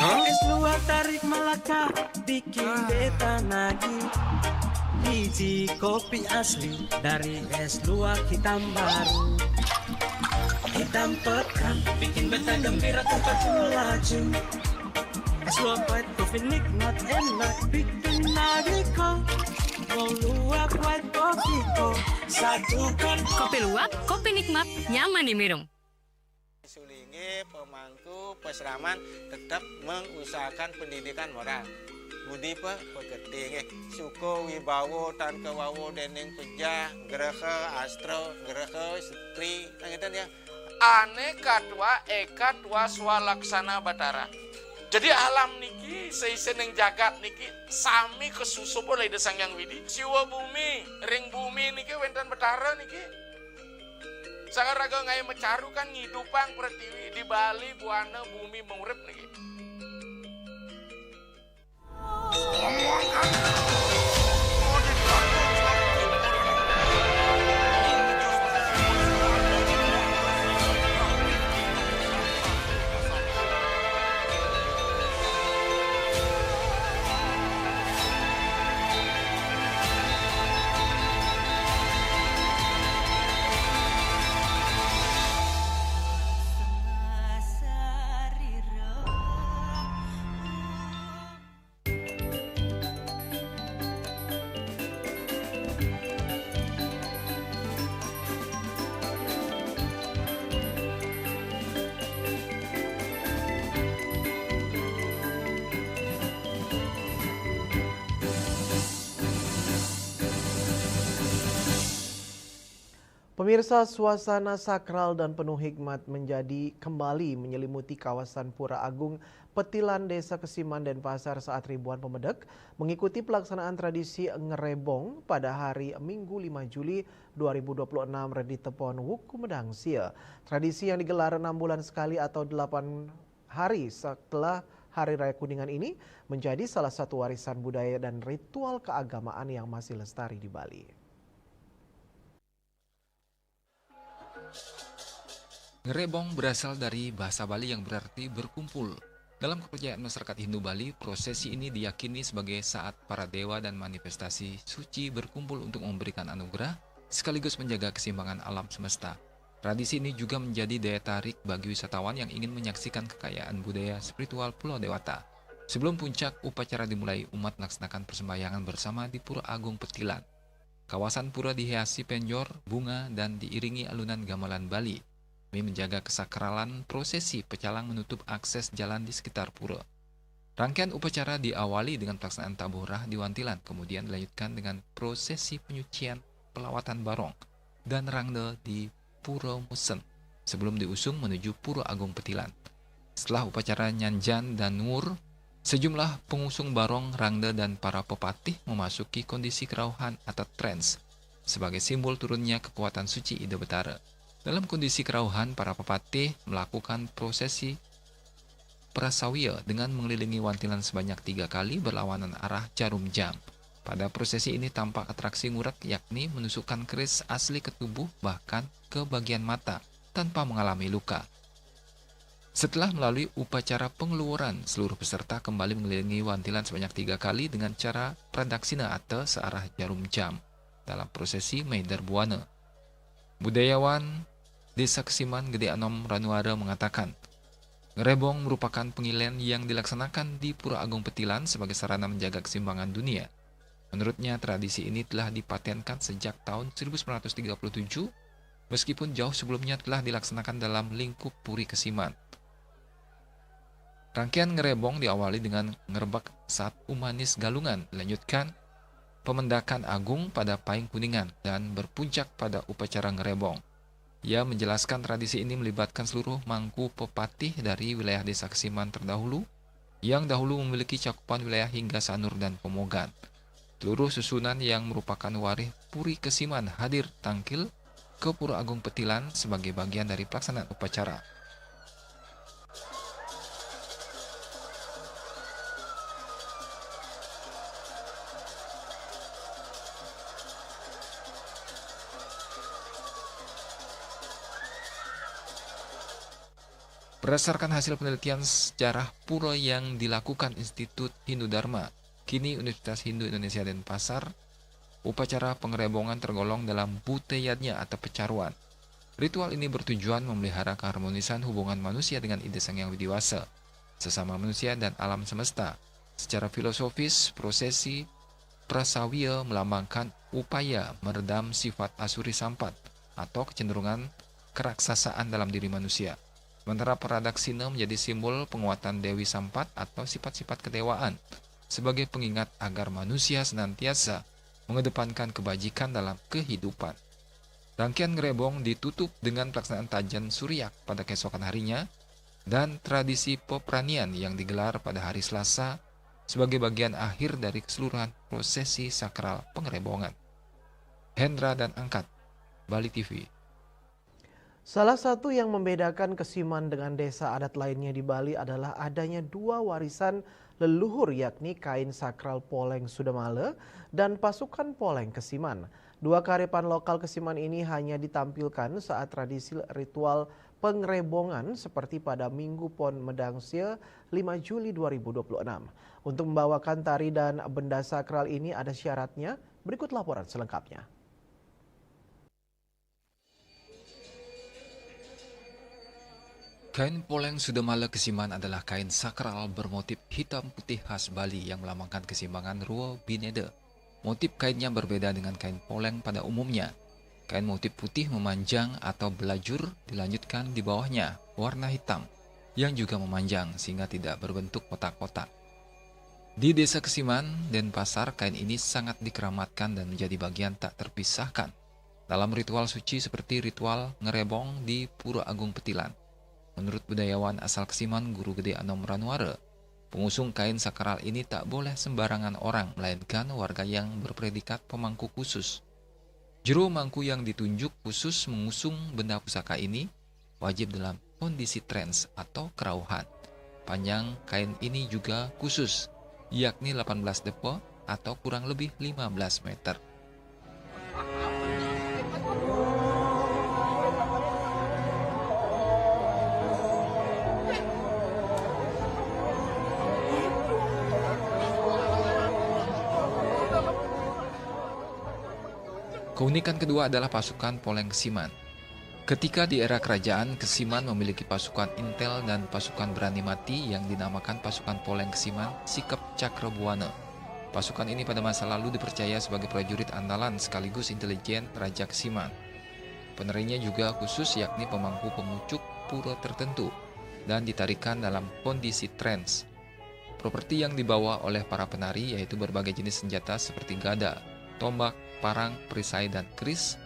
Es luar tarik Melaka bikin beta nagih. Biji kopi asli dari es luar hitam baru. Hitam pekat bikin beta gembira tempat melaju. Es luar white coffee nikmat enak bikin nagih kok. Mau luwak white coffee kok satukan. Kopi luwak, kopi nikmat, nyaman diminum. Sulingi pemangku peseraman tetap mengusahakan pendidikan moral. Budi pekerti suko wibawo tan kewawo dening pejah gerehe astro gerehe setri nangiten ya. Aneka tua eka tua swalaksana batara. Jadi alam niki seisen yang jagat niki sami kesusu boleh desang yang widi. Siwa bumi ring bumi niki wenten batara niki. Sangat raga ngai mecaru kan ngidupang pertiwi di Bali buana bumi mengurip lagi. Pemirsa, suasana sakral dan penuh hikmat menjadi kembali menyelimuti kawasan Pura Agung Petilan Desa Kesiman Denpasar saat ribuan pemedek mengikuti pelaksanaan tradisi ngerebong pada hari Minggu 5 Juli 2026 di Tepon Wuku Medang Sia. Tradisi yang digelar 6 bulan sekali atau 8 hari setelah Hari Raya Kuningan ini menjadi salah satu warisan budaya dan ritual keagamaan yang masih lestari di Bali. Ngerebong berasal dari bahasa Bali yang berarti berkumpul. Dalam kepercayaan masyarakat Hindu Bali, prosesi ini diyakini sebagai saat para dewa dan manifestasi suci berkumpul untuk memberikan anugerah sekaligus menjaga keseimbangan alam semesta. Tradisi ini juga menjadi daya tarik bagi wisatawan yang ingin menyaksikan kekayaan budaya spiritual Pulau Dewata. Sebelum puncak upacara dimulai, umat melaksanakan persembahyangan bersama di Pura Agung Petilan. Kawasan pura dihiasi penjor, bunga, dan diiringi alunan gamelan Bali. Demi menjaga kesakralan, prosesi pecalang menutup akses jalan di sekitar pura. Rangkaian upacara diawali dengan pelaksanaan taburah di Wantilan, kemudian dilanjutkan dengan prosesi penyucian pelawatan barong dan rangde di Pura Musen sebelum diusung menuju Pura Agung Petilan. Setelah upacara nyanjan dan nur, sejumlah pengusung barong, rangde, dan para pepatih memasuki kondisi kerauhan atau trance sebagai simbol turunnya kekuatan suci Ida Betara. Dalam kondisi kerauhan, para pepatih melakukan prosesi prasawiya dengan mengelilingi Wantilan sebanyak 3 kali berlawanan arah jarum jam. Pada prosesi ini tampak atraksi ngurak, yakni menusukkan keris asli ke tubuh bahkan ke bagian mata tanpa mengalami luka. Setelah melalui upacara pengeluaran, seluruh peserta kembali mengelilingi Wantilan sebanyak 3 kali dengan cara pradaksina atau searah jarum jam dalam prosesi Meidar Buana. Budayawan Desa Kesiman Gede Anom Ranuara mengatakan, ngerebong merupakan pengilen yang dilaksanakan di Pura Agung Petilan sebagai sarana menjaga keseimbangan dunia. Menurutnya, tradisi ini telah dipatenkan sejak tahun 1937 meskipun jauh sebelumnya telah dilaksanakan dalam lingkup Puri Kesiman. Rangkaian ngerebong diawali dengan ngerebak saat Umanis Galungan, dilanjutkan pemendakan agung pada Paing Kuningan, dan berpuncak pada upacara ngerebong. Ia menjelaskan tradisi ini melibatkan seluruh mangku pepatih dari wilayah desa Kesiman terdahulu, yang dahulu memiliki cakupan wilayah hingga Sanur dan Pemogan. Seluruh susunan yang merupakan waris Puri Kesiman hadir tangkil ke Pura Agung Petilan sebagai bagian dari pelaksanaan upacara. Berdasarkan hasil penelitian sejarah pura yang dilakukan Institut Hindu Dharma, kini Universitas Hindu Indonesia Denpasar, upacara pengerebongan tergolong dalam budayanya atau pecaruan. Ritual ini bertujuan memelihara keharmonisan hubungan manusia dengan ide Sang Hyang Widiwasa, sesama manusia dan alam semesta. Secara filosofis, prosesi prasawiya melambangkan upaya meredam sifat asuri sampat atau kecenderungan keraksasaan dalam diri manusia. Sementara Pradaksina menjadi simbol penguatan Dewi Sampat atau sifat-sifat kedewaan sebagai pengingat agar manusia senantiasa mengedepankan kebajikan dalam kehidupan. Rangkaian ngerebong ditutup dengan pelaksanaan tajan suryak pada keesokan harinya dan tradisi peperanian yang digelar pada hari Selasa sebagai bagian akhir dari keseluruhan prosesi sakral pengerebongan. Hendra dan Angkat, Bali TV. Salah satu yang membedakan Kesiman dengan desa adat lainnya di Bali adalah adanya dua warisan leluhur, yakni kain sakral Poleng Sudamala dan pasukan Poleng Kesiman. Dua kearifan lokal Kesiman ini hanya ditampilkan saat tradisi ritual pengerebongan seperti pada Minggu Pon Medangsia 5 Juli 2026. Untuk membawakan tari dan benda sakral ini ada syaratnya. Berikut laporan selengkapnya. Kain Poleng Sudamala Kesiman adalah kain sakral bermotif hitam putih khas Bali yang melambangkan keseimbangan Rua Bineda. Motif kainnya berbeda dengan kain poleng pada umumnya. Kain motif putih memanjang atau belajur dilanjutkan di bawahnya warna hitam yang juga memanjang sehingga tidak berbentuk kotak-kotak. Di desa Kesiman, Denpasar, kain ini sangat dikeramatkan dan menjadi bagian tak terpisahkan dalam ritual suci seperti ritual ngerebong di Pura Agung Petilan. Menurut budayawan asal Kesiman, Guru Gede Anom Ranwara, pengusung kain sakral ini tak boleh sembarangan orang, melainkan warga yang berpredikat pemangku khusus. Juru mangku yang ditunjuk khusus mengusung benda pusaka ini wajib dalam kondisi trans atau kerauhan. Panjang kain ini juga khusus, yakni 18 depo atau kurang lebih 15 meter. Keunikan kedua adalah pasukan Poleng Kesiman. Ketika di era kerajaan, Kesiman memiliki pasukan intel dan pasukan berani mati yang dinamakan pasukan Poleng Kesiman Sikap Cakrabuana. Pasukan ini pada masa lalu dipercaya sebagai prajurit andalan sekaligus intelijen Raja Kesiman. Penarinya juga khusus, yakni pemangku pemucuk pura tertentu dan ditarikan dalam kondisi trance. Properti yang dibawa oleh para penari yaitu berbagai jenis senjata seperti gada, tombak, parang, perisai, dan keris.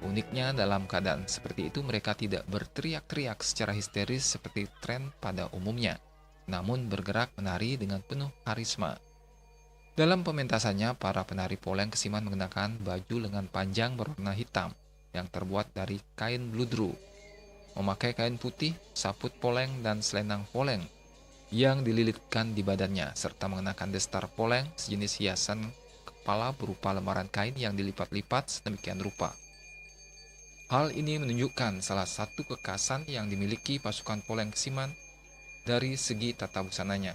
Uniknya dalam keadaan seperti itu mereka tidak berteriak-teriak secara histeris seperti tren pada umumnya, namun bergerak menari dengan penuh karisma. Dalam pementasannya, para penari Poleng Kesiman mengenakan baju lengan panjang berwarna hitam yang terbuat dari kain bludru, memakai kain putih, saput Poleng, dan selendang Poleng yang dililitkan di badannya, serta mengenakan destar Poleng, sejenis hiasan kepala berupa lembaran kain yang dilipat-lipat sedemikian rupa. Hal ini menunjukkan salah satu kekhasan yang dimiliki pasukan Poleng Kesiman dari segi tata busananya.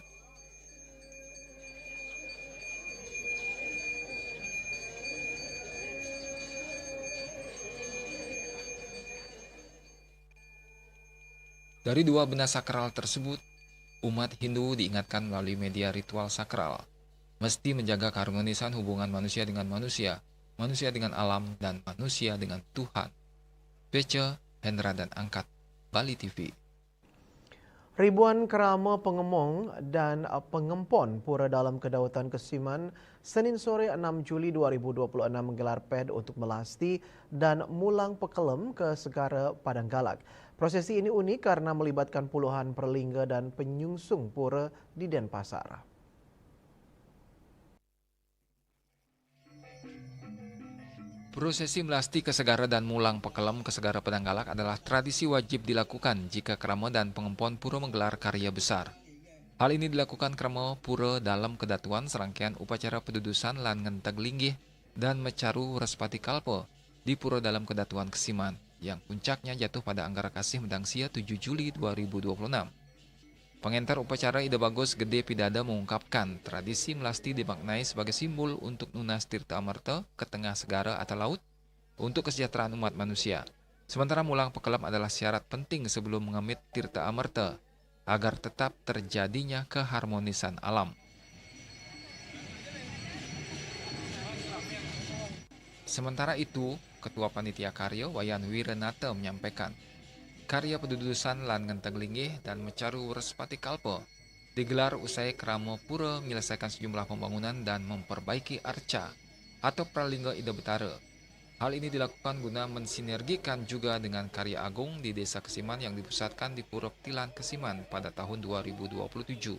Dari dua benda sakral tersebut, umat Hindu diingatkan melalui media ritual sakral mesti menjaga keharmonisan hubungan manusia dengan manusia, manusia dengan alam, dan manusia dengan Tuhan. Pece, Hendra dan Angkat, Bali TV. Ribuan kerama pengemong dan pengempon pura dalam Kedaulatan Kesiman Senin sore 6 Juli 2026 menggelar PED untuk melasti dan mulang pekelem ke Segara Padang Galak. Prosesi ini unik karena melibatkan puluhan perlingga dan penyungsung pura di Denpasar. Prosesi melasti ke Segara dan mulang pekelem ke Segara Padang Galak adalah tradisi wajib dilakukan jika kerama dan pengempon pura menggelar karya besar. Hal ini dilakukan kerama pura dalam kedatuan serangkaian upacara pedudusan lan ngenteg linggih dan mecaru respati kalpo di pura dalam kedatuan Kesiman yang puncaknya jatuh pada Anggara Kasih Medangsia 7 Juli 2026. Pengantar upacara Ida Bagus Gede Pidada mengungkapkan tradisi melasti dimaknai sebagai simbol untuk nunas tirta amerta ke tengah segara atau laut untuk kesejahteraan umat manusia. Sementara mulang pekelem adalah syarat penting sebelum mengemit tirta amerta agar tetap terjadinya keharmonisan alam. Sementara itu, Ketua Panitia Karya Wayan Wirenata menyampaikan, karya pedudusan lan ngenteg linggih dan mecaru respati kalpo digelar usai kerama pura menyelesaikan sejumlah pembangunan dan memperbaiki arca atau pralingga Ida Betara. Hal ini dilakukan guna mensinergikan juga dengan karya agung di Desa Kesiman yang dipusatkan di Pura Petilan Kesiman pada tahun 2027.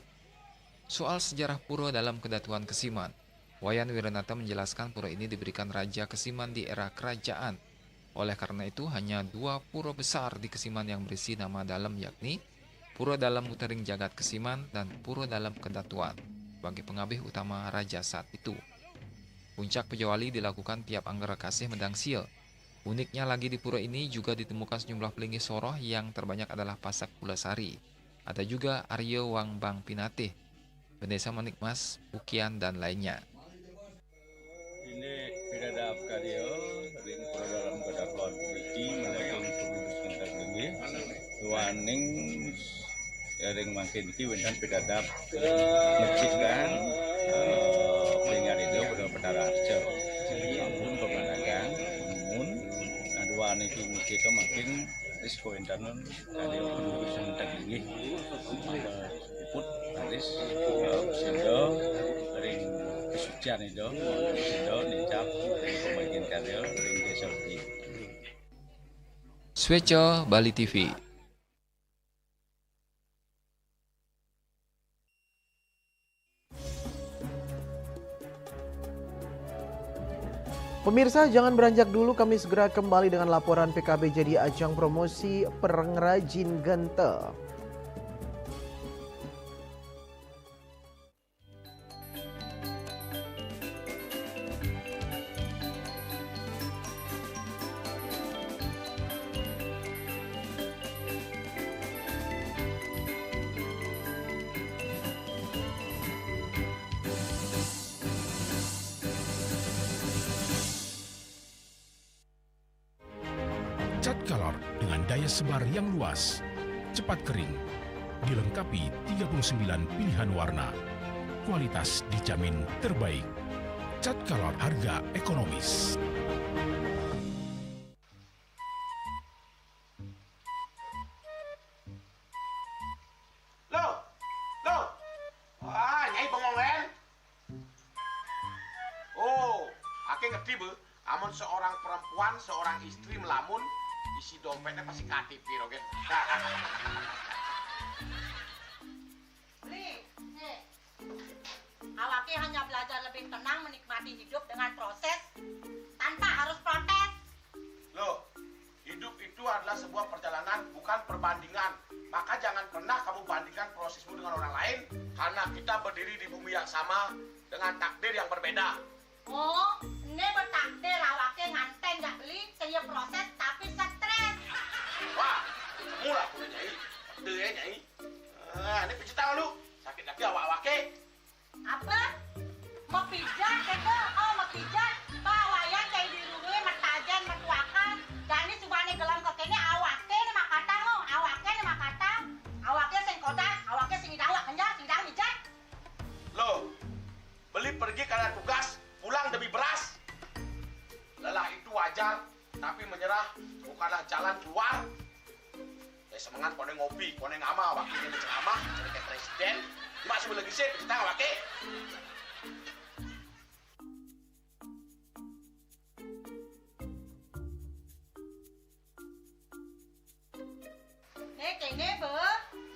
Soal sejarah pura dalam Kedatuan Kesiman, Wayan Wirenata menjelaskan pura ini diberikan Raja Kesiman di era kerajaan. Oleh karena itu, hanya 2 pura besar di Kesiman yang berisi nama dalam, yakni Pura Dalam Mutering Jagat Kesiman dan Pura Dalam Kedatuan bagi pengabih utama raja saat itu. Puncak Pejawali dilakukan tiap Anggara Kasih Medangsia. Uniknya lagi di pura ini juga ditemukan sejumlah pelinggih soroh yang terbanyak adalah Pasak Pulasari. Ada juga Arya Wangbang Pinatih, Pendesa Manikmas, Ukian, dan lainnya. Ini Pidada Karya ring pura dalam kedatuan iki menaking penduduk ngenteg linggih waning ring mangkin iki wendan pidadap mencikan pelingan itu pada Petara Arja ampun pemandangan umun dua niki mencika makin risiko indanon dari penduduk ngenteg linggih put aris sendo ring kesucian itu sendo nicap ring pembagian karya ring desa iki. Swece, Bali TV. Pemirsa, jangan beranjak dulu, kami segera kembali dengan laporan PKB jadi ajang promosi pengrajin genta. Cat Color dengan daya sebar yang luas, cepat kering, dilengkapi 39 pilihan warna. Kualitas dijamin terbaik. Cat Color harga ekonomis. Nyai bengongen. Oh, ake ngerti be, amun seorang perempuan, seorang istri melamun, isi dompetnya pasti KTP, Rogen. Li, awake hanya belajar lebih tenang menikmati hidup dengan proses tanpa harus protes. Loh, hidup itu adalah sebuah perjalanan, bukan perbandingan. Maka jangan pernah kamu bandingkan prosesmu dengan orang lain, karena kita berdiri di bumi yang sama dengan takdir yang berbeda. Oh, ini bertakdir awake nganten gak beli, saya proses tapi stres. Wah, mulai punya Nyai. Takdir ya Nyai. Ini pijit tangan lu. Sakit lagi awak-awake. Apa? Mau pijat, keko? Oh, mau pijat. Bawayan kayak dirului, metajan, metuakan. Dan ini subane gelam kekene awake ini makata lo. Awake ini makata. Awake sing kodak, awake sing idawak kenjang, sing dang mijat. Loh, beli pergi karena tugas, pulang demi beras. Lelah itu wajar, tapi menyerah bukan karena jalan keluar. Semangat kone ngopi, kone ngama, wakilnya menceramah, jadi kayak presiden. Cuma sebelum lagi sih, kita nggak wakil.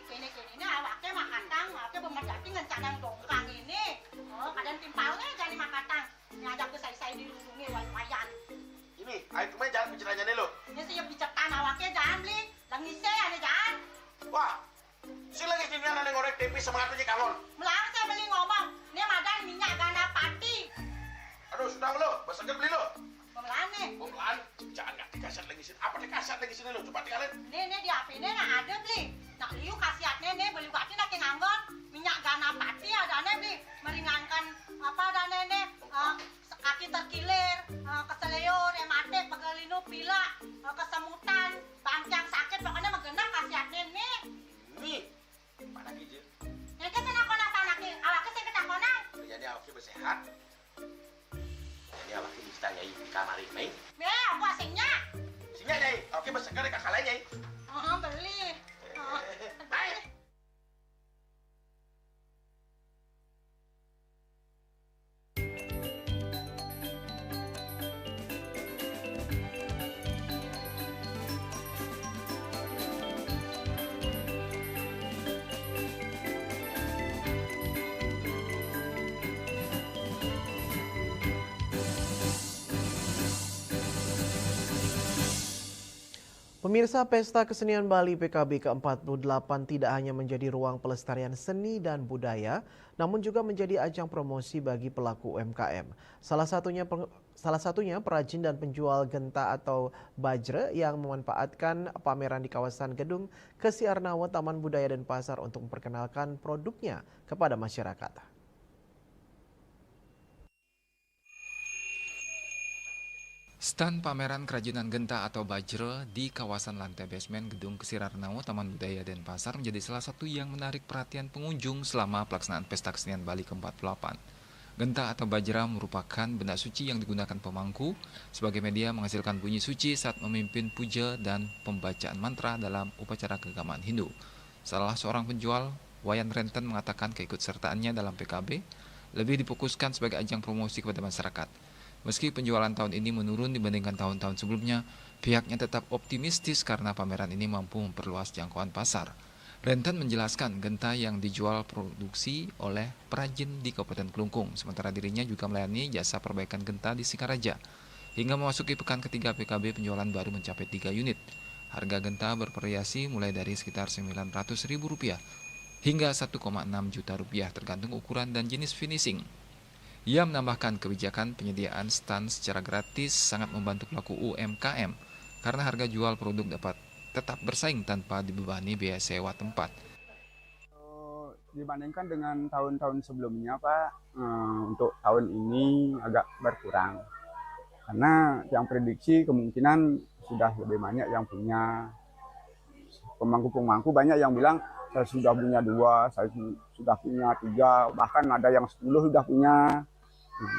Kene ini awaknya makatang, awaknya bermedati ngencadang dongkang ini. Oh, kadang timpalnya jadi makatang. Ngajak ke saya dilindungi wayan. Ini, ayo kemarin jangan bicaranya nih lo. Ini siap bicarkan awaknya jangan beli. Langise ada jangan. Wah, si lagi sini ada ngorek TV semangatnya kalon. Melang saya beli ngomong, ini madan minyak ganda pati. Aduh, sudah lo, basahkan beli lo. Pemelan nih. Pemelan, jangan nggak dikasat lagi sini. Apa dikasat lagi sini lo? Coba tinggalin. Ini di HP ini nak ada beli. Nak liu kasihatnya nih beli waktu nak nganggon minyak ganda pati ada nih beli meringankan apa ada nih kaki terkilir, keseleyor, ematik, pegelinu, pilak, kesemutan, bangkang sakit pokoknya menggenap kasihatnya nih. Nih, mana gijil? Yang ke sana kona panaki, awaknya saya ketak kona. Jadi awaknya bersehat. Jadi awaknya bisa nyai di kamar ini. Aku asingnya. Asingnya nyai, awaknya bersehat dari kakak lain nyai. Beli. Baik. Pemirsa, Pesta Kesenian Bali PKB ke-48 tidak hanya menjadi ruang pelestarian seni dan budaya, namun juga menjadi ajang promosi bagi pelaku UMKM. Salah satunya perajin dan penjual genta atau bajra yang memanfaatkan pameran di kawasan gedung Kesi Arnawa Taman Budaya dan Pasar untuk memperkenalkan produknya kepada masyarakat. Stand pameran kerajinan genta atau bajra di kawasan lantai basement Gedung Kesi Arnawa Taman Budaya dan Pasar menjadi salah satu yang menarik perhatian pengunjung selama pelaksanaan Pesta Kesenian Bali ke-48. Genta atau bajra merupakan benda suci yang digunakan pemangku sebagai media menghasilkan bunyi suci saat memimpin puja dan pembacaan mantra dalam upacara keagamaan Hindu. Salah seorang penjual, Wayan Renten, mengatakan keikutsertaannya dalam PKB lebih difokuskan sebagai ajang promosi kepada masyarakat. Meski penjualan tahun ini menurun dibandingkan tahun-tahun sebelumnya, pihaknya tetap optimistis karena pameran ini mampu memperluas jangkauan pasar. Renten menjelaskan genta yang dijual produksi oleh perajin di Kabupaten Klungkung, sementara dirinya juga melayani jasa perbaikan genta di Singaraja. Hingga memasuki pekan ketiga PKB, penjualan baru mencapai 3 unit. Harga genta bervariasi mulai dari sekitar Rp900.000 hingga Rp1,6 juta tergantung ukuran dan jenis finishing. Ia menambahkan kebijakan penyediaan stand secara gratis sangat membantu pelaku UMKM karena harga jual produk dapat tetap bersaing tanpa dibebani biaya sewa tempat. Dibandingkan dengan tahun-tahun sebelumnya, Pak, untuk tahun ini agak berkurang. Karena yang prediksi kemungkinan sudah lebih banyak yang punya. Pemangku-pemangku banyak yang bilang, saya sudah punya 2, saya sudah punya 3, bahkan ada yang 10 sudah punya.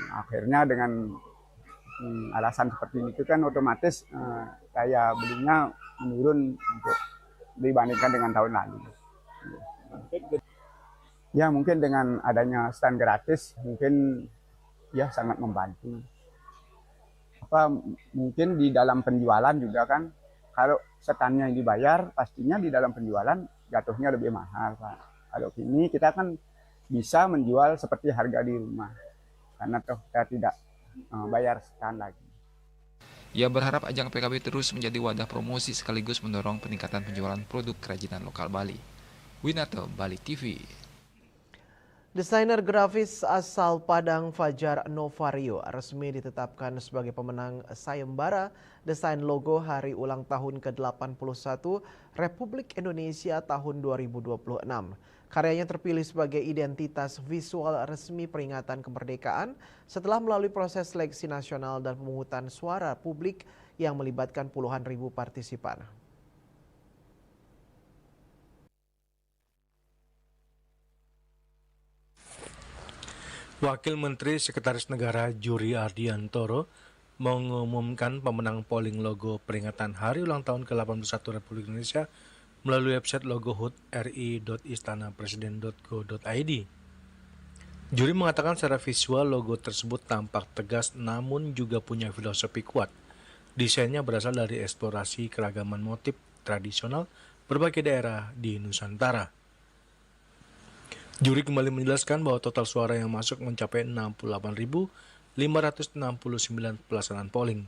Akhirnya dengan alasan seperti itu kan otomatis daya belinya menurun untuk dibandingkan dengan tahun lalu. Ya mungkin dengan adanya stand gratis mungkin ya sangat membantu. Mungkin di dalam penjualan juga kan kalau standnya dibayar pastinya di dalam penjualan jatuhnya lebih mahal, Pak. Kalau kini kita kan bisa menjual seperti harga di rumah. Karena toh kita tidak bayar stand lagi. Ia berharap ajang PKB terus menjadi wadah promosi sekaligus mendorong peningkatan penjualan produk kerajinan lokal Bali. Winarto, Bali TV. Desainer grafis asal Padang Fajar Novario resmi ditetapkan sebagai pemenang sayembara desain logo hari ulang tahun ke-81 Republik Indonesia tahun 2026. Karyanya terpilih sebagai identitas visual resmi peringatan kemerdekaan setelah melalui proses seleksi nasional dan pemungutan suara publik yang melibatkan puluhan ribu partisipan. Wakil Menteri Sekretaris Negara Juri Ardiantoro mengumumkan pemenang polling logo peringatan Hari Ulang Tahun ke-81 Republik Indonesia melalui website logo HUT ri.istanapresiden.go.id. Juri mengatakan secara visual logo tersebut tampak tegas namun juga punya filosofi kuat. Desainnya berasal dari eksplorasi keragaman motif tradisional berbagai daerah di Nusantara. Juri kembali menjelaskan bahwa total suara yang masuk mencapai 68.569 pelaksanaan polling.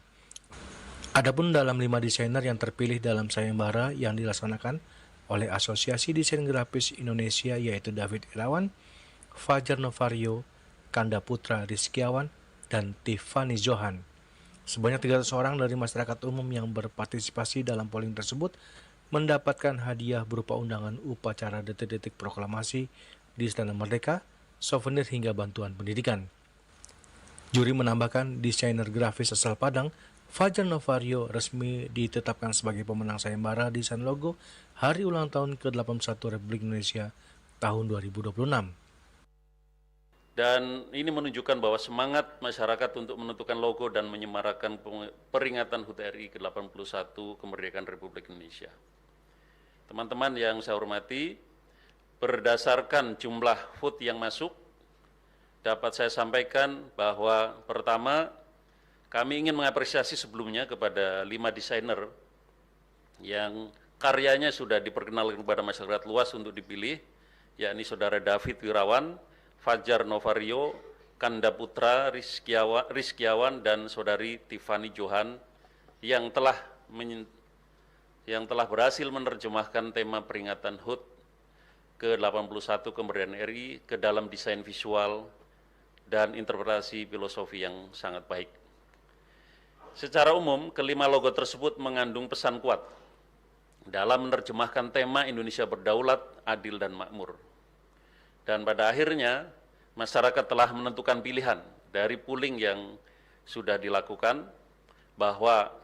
Adapun dalam 5 desainer yang terpilih dalam sayembara yang dilaksanakan oleh Asosiasi Desain Grafis Indonesia yaitu David Irawan, Fajar Novario, Kanda Putra Rizkiawan, dan Tiffany Johan. Sebanyak 300 orang dari masyarakat umum yang berpartisipasi dalam polling tersebut mendapatkan hadiah berupa undangan upacara detik-detik proklamasi di Istana Merdeka, souvenir hingga bantuan pendidikan. Juri menambahkan desainer grafis asal Padang, Fajar Novario resmi ditetapkan sebagai pemenang sayembara desain logo Hari Ulang Tahun ke-81 Republik Indonesia tahun 2026. Dan ini menunjukkan bahwa semangat masyarakat untuk menentukan logo dan menyemarakan peringatan HUT RI ke-81 kemerdekaan Republik Indonesia. Teman-teman yang saya hormati, berdasarkan jumlah vote yang masuk, dapat saya sampaikan bahwa pertama, kami ingin mengapresiasi sebelumnya kepada 5 desainer yang karyanya sudah diperkenalkan kepada masyarakat luas untuk dipilih, yakni Saudara David Irawan, Fajar Novario, Kanda Putra Rizkiawan, dan Saudari Tiffany Johan yang telah berhasil menerjemahkan tema peringatan HUT ke-81 kemerdekaan RI ke dalam desain visual dan interpretasi filosofi yang sangat baik. Secara umum, kelima logo tersebut mengandung pesan kuat dalam menerjemahkan tema Indonesia berdaulat, adil, dan makmur. Dan pada akhirnya, masyarakat telah menentukan pilihan dari polling yang sudah dilakukan bahwa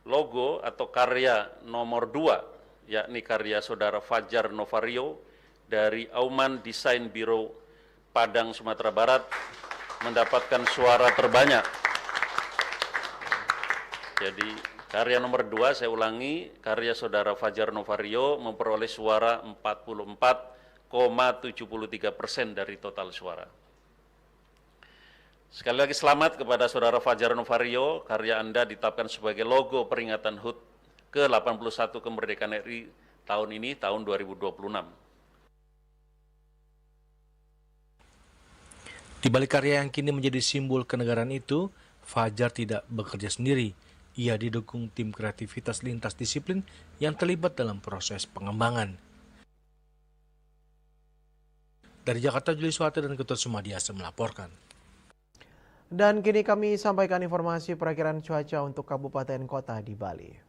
logo atau karya nomor 2, yakni karya Saudara Fajar Novario dari Auman Desain Biro Padang, Sumatera Barat, mendapatkan suara terbanyak. Jadi karya nomor 2, saya ulangi, karya Saudara Fajar Novario memperoleh suara 44,73% dari total suara. Sekali lagi selamat kepada Saudara Fajar Novario, karya Anda ditetapkan sebagai logo peringatan HUT ke-81 kemerdekaan RI tahun ini, tahun 2026. Di balik karya yang kini menjadi simbol kenegaraan itu, Fajar tidak bekerja sendiri. Ia didukung tim kreativitas lintas disiplin yang terlibat dalam proses pengembangan. Dari Jakarta, Juli Suwate dan Ketut Sumadiasa melaporkan. Dan kini kami sampaikan informasi perakiran cuaca untuk kabupaten kota di Bali.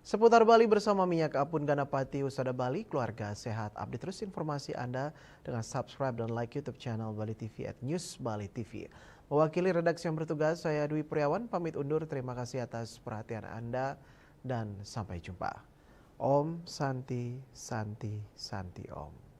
Seputar Bali bersama Minyak Apun Ganapati Usada Bali, keluarga sehat. Update terus informasi Anda dengan subscribe dan like YouTube channel Bali TV @News Bali TV. Mewakili redaksi yang bertugas, saya Dwi Priawan pamit undur. Terima kasih atas perhatian Anda dan sampai jumpa. Om Santi Santi Santi Om.